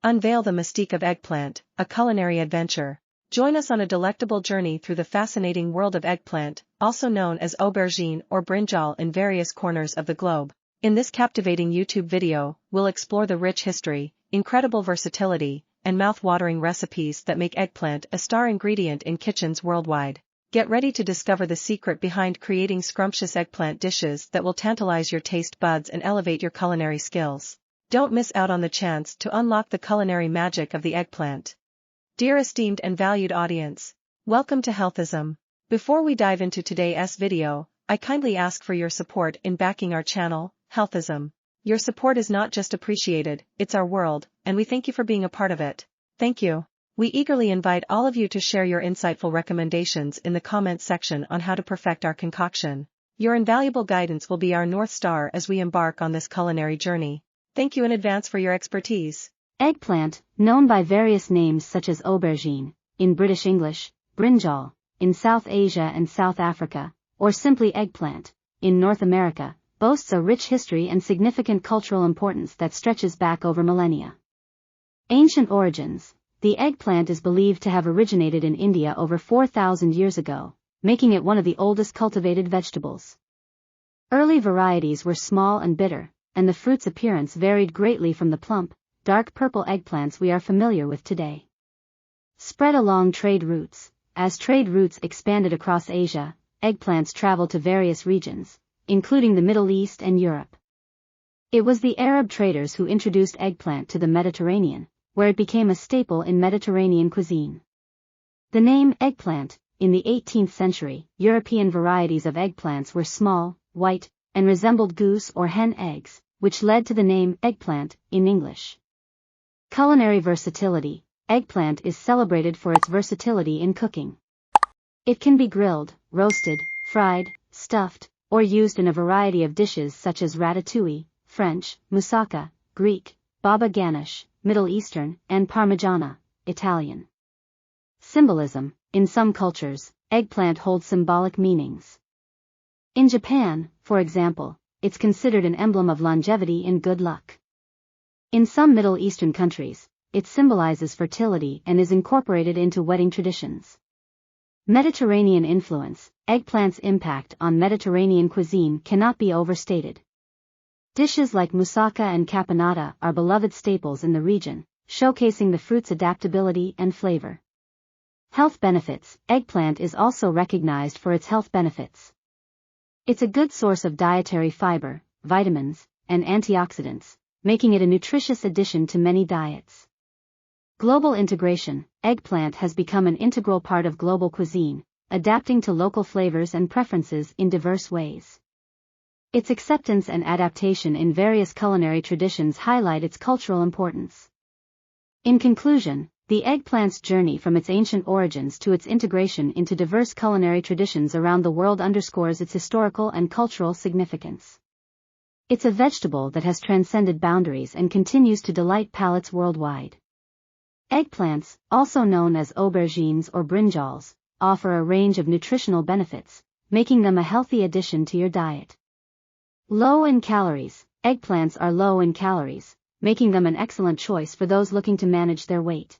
Unveil the mystique of eggplant, a culinary adventure. Join us on a delectable journey through the fascinating world of eggplant, also known as aubergine or brinjal in various corners of the globe. In this captivating YouTube video, we'll explore the rich history, incredible versatility, and mouth-watering recipes that make eggplant a star ingredient in kitchens worldwide. Get ready to discover the secret behind creating scrumptious eggplant dishes that will tantalize your taste buds and elevate your culinary skills. Don't miss out on the chance to unlock the culinary magic of the eggplant. Dear esteemed and valued audience, welcome to Healthism. Before we dive into today's video, I kindly ask for your support in backing our channel, Healthism. Your support is not just appreciated, it's our world, and we thank you for being a part of it. Thank you. We eagerly invite all of you to share your insightful recommendations in the comments section on how to perfect our concoction. Your invaluable guidance will be our North Star as we embark on this culinary journey. Thank you in advance for your expertise. Eggplant, known by various names such as aubergine, in British English, brinjal, in South Asia and South Africa, or simply eggplant, in North America, boasts a rich history and significant cultural importance that stretches back over millennia. Ancient origins. The eggplant is believed to have originated in India over 4,000 years ago, making it one of the oldest cultivated vegetables. Early varieties were small and bitter, and the fruit's appearance varied greatly from the plump, dark purple eggplants we are familiar with today. Spread along trade routes. As trade routes expanded across Asia, eggplants traveled to various regions, including the Middle East and Europe. It was the Arab traders who introduced eggplant to the Mediterranean, where it became a staple in Mediterranean cuisine. The name eggplant. In the 18th century, European varieties of eggplants were small, white, and resembled goose or hen eggs, which led to the name eggplant in English. Culinary versatility. Eggplant is celebrated for its versatility in cooking. It can be grilled, roasted, fried, stuffed, or used in a variety of dishes such as ratatouille, French, moussaka, Greek, baba ganoush, Middle Eastern, and parmigiana, Italian. Symbolism. In some cultures, eggplant holds symbolic meanings. In Japan, for example, it's considered an emblem of longevity and good luck. In some Middle Eastern countries, it symbolizes fertility and is incorporated into wedding traditions. Mediterranean influence. Eggplant's impact on Mediterranean cuisine cannot be overstated. Dishes like moussaka and caponata are beloved staples in the region, showcasing the fruit's adaptability and flavor. Health benefits. Eggplant is also recognized for its health benefits. It's a good source of dietary fiber, vitamins, and antioxidants, making it a nutritious addition to many diets. Global integration. Eggplant has become an integral part of global cuisine, adapting to local flavors and preferences in diverse ways. Its acceptance and adaptation in various culinary traditions highlight its cultural importance. In conclusion, the eggplant's journey from its ancient origins to its integration into diverse culinary traditions around the world underscores its historical and cultural significance. It's a vegetable that has transcended boundaries and continues to delight palates worldwide. Eggplants, also known as aubergines or brinjals, offer a range of nutritional benefits, making them a healthy addition to your diet. Low in calories. Eggplants are low in calories, making them an excellent choice for those looking to manage their weight.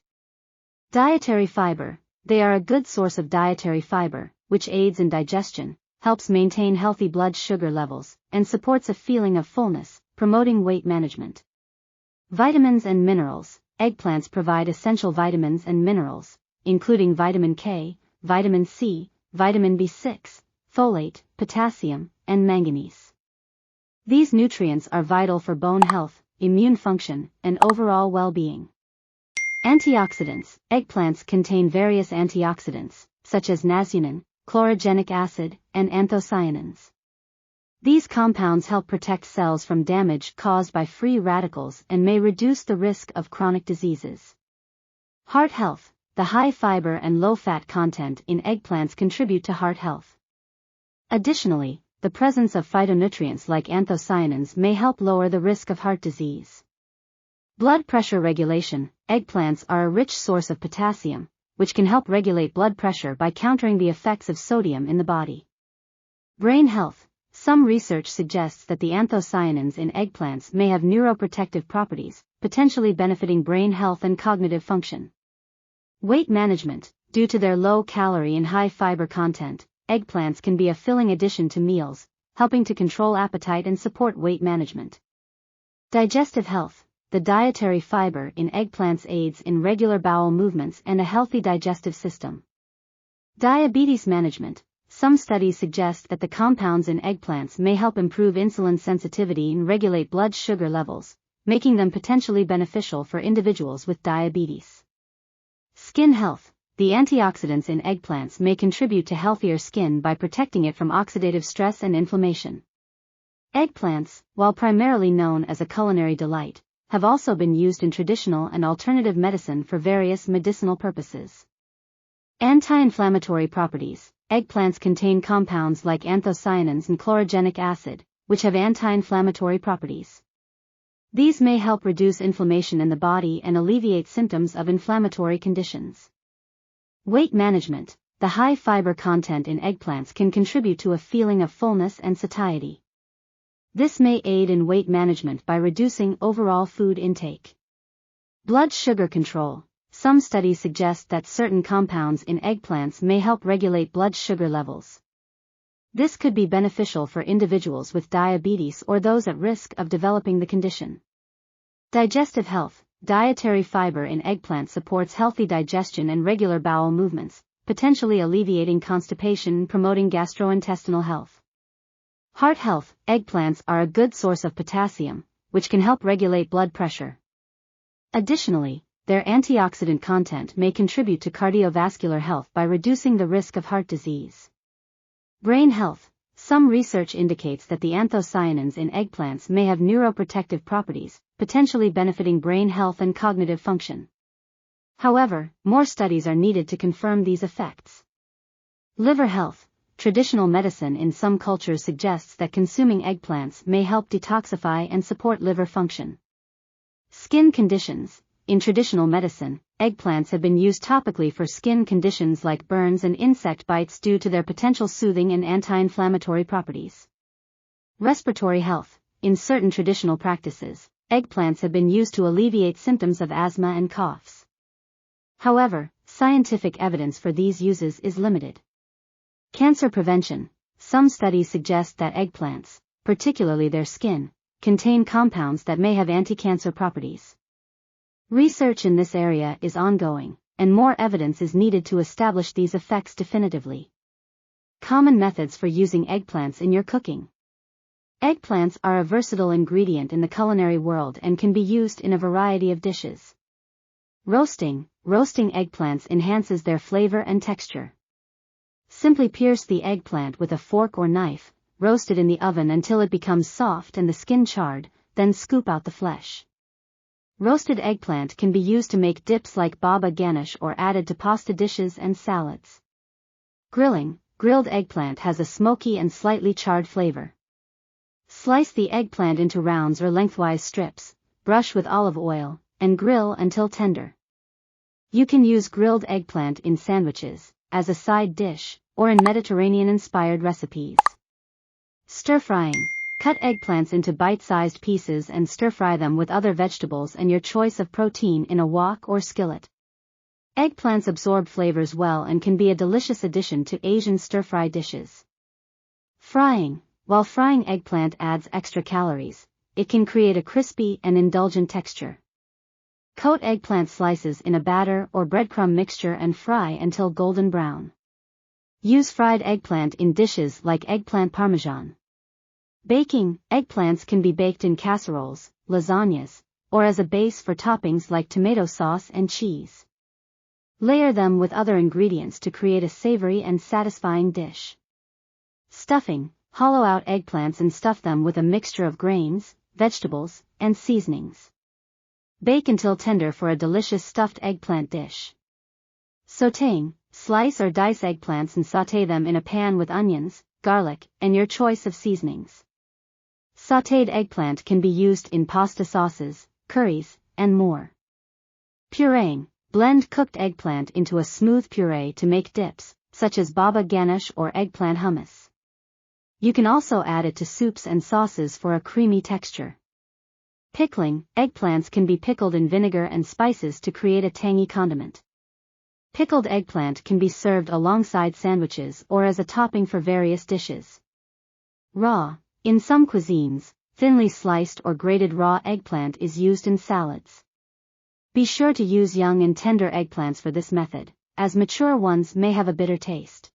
Dietary fiber. They are a good source of dietary fiber, which aids in digestion, helps maintain healthy blood sugar levels, and supports a feeling of fullness, promoting weight management. Vitamins and minerals. Eggplants provide essential vitamins and minerals, including vitamin K, vitamin C, vitamin B6, folate, potassium, and manganese. These nutrients are vital for bone health, immune function, and overall well-being. Antioxidants. Eggplants contain various antioxidants, such as nasonenin, chlorogenic acid, and anthocyanins. These compounds help protect cells from damage caused by free radicals and may reduce the risk of chronic diseases. Heart health. The high fiber and low fat content in eggplants contribute to heart health. Additionally, the presence of phytonutrients like anthocyanins may help lower the risk of heart disease. Blood pressure regulation. Eggplants are a rich source of potassium, which can help regulate blood pressure by countering the effects of sodium in the body. Brain health. Some research suggests that the anthocyanins in eggplants may have neuroprotective properties, potentially benefiting brain health and cognitive function. Weight management. Due to their low calorie and high fiber content, eggplants can be a filling addition to meals, helping to control appetite and support weight management. Digestive health. The dietary fiber in eggplants aids in regular bowel movements and a healthy digestive system. Diabetes management. Some studies suggest that the compounds in eggplants may help improve insulin sensitivity and regulate blood sugar levels, making them potentially beneficial for individuals with diabetes. Skin health. The antioxidants in eggplants may contribute to healthier skin by protecting it from oxidative stress and inflammation. Eggplants, while primarily known as a culinary delight, have also been used in traditional and alternative medicine for various medicinal purposes. Anti-inflammatory properties. Eggplants contain compounds like anthocyanins and chlorogenic acid, which have anti-inflammatory properties. These may help reduce inflammation in the body and alleviate symptoms of inflammatory conditions. Weight management. The high fiber content in eggplants can contribute to a feeling of fullness and satiety. This may aid in weight management by reducing overall food intake. Blood sugar control. Some studies suggest that certain compounds in eggplants may help regulate blood sugar levels. This could be beneficial for individuals with diabetes or those at risk of developing the condition. Digestive health. Dietary fiber in eggplant supports healthy digestion and regular bowel movements, potentially alleviating constipation and promoting gastrointestinal health. Heart health. Eggplants are a good source of potassium, which can help regulate blood pressure. Additionally, their antioxidant content may contribute to cardiovascular health by reducing the risk of heart disease. Brain health. Some research indicates that the anthocyanins in eggplants may have neuroprotective properties, potentially benefiting brain health and cognitive function. However, more studies are needed to confirm these effects. Liver health. Traditional medicine in some cultures suggests that consuming eggplants may help detoxify and support liver function. Skin conditions. In traditional medicine, eggplants have been used topically for skin conditions like burns and insect bites due to their potential soothing and anti-inflammatory properties. Respiratory health. In certain traditional practices, eggplants have been used to alleviate symptoms of asthma and coughs. However, scientific evidence for these uses is limited. Cancer prevention. Some studies suggest that eggplants, particularly their skin, contain compounds that may have anti-cancer properties. Research in this area is ongoing, and more evidence is needed to establish these effects definitively. Common methods for using eggplants in your cooking. Eggplants are a versatile ingredient in the culinary world and can be used in a variety of dishes. Roasting. Roasting eggplants enhances their flavor and texture. Simply pierce the eggplant with a fork or knife, roast it in the oven until it becomes soft and the skin charred, then scoop out the flesh. Roasted eggplant can be used to make dips like baba ganoush or added to pasta dishes and salads. Grilling. Grilled eggplant has a smoky and slightly charred flavor. Slice the eggplant into rounds or lengthwise strips, brush with olive oil, and grill until tender. You can use grilled eggplant in sandwiches, as a side dish, or in Mediterranean-inspired recipes. Stir-frying. Cut eggplants into bite-sized pieces and stir-fry them with other vegetables and your choice of protein in a wok or skillet. Eggplants absorb flavors well and can be a delicious addition to Asian stir-fry dishes. Frying. While frying eggplant adds extra calories, it can create a crispy and indulgent texture. Coat eggplant slices in a batter or breadcrumb mixture and fry until golden brown. Use fried eggplant in dishes like eggplant parmesan. Baking. Eggplants can be baked in casseroles, lasagnas, or as a base for toppings like tomato sauce and cheese. Layer them with other ingredients to create a savory and satisfying dish. Stuffing. Hollow out eggplants and stuff them with a mixture of grains, vegetables, and seasonings. Bake until tender for a delicious stuffed eggplant dish. Sautéing. Slice or dice eggplants and sauté them in a pan with onions, garlic, and your choice of seasonings. Sautéed eggplant can be used in pasta sauces, curries, and more. Pureeing. Blend cooked eggplant into a smooth puree to make dips, such as baba ganoush or eggplant hummus. You can also add it to soups and sauces for a creamy texture. Pickling, eggplants can be pickled in vinegar and spices to create a tangy condiment. Pickled eggplant can be served alongside sandwiches or as a topping for various dishes. Raw, in some cuisines, thinly sliced or grated raw eggplant is used in salads. Be sure to use young and tender eggplants for this method, as mature ones may have a bitter taste.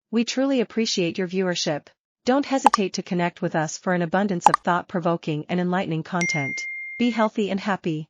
We truly appreciate your viewership. Don't hesitate to connect with us for an abundance of thought-provoking and enlightening content. Be healthy and happy.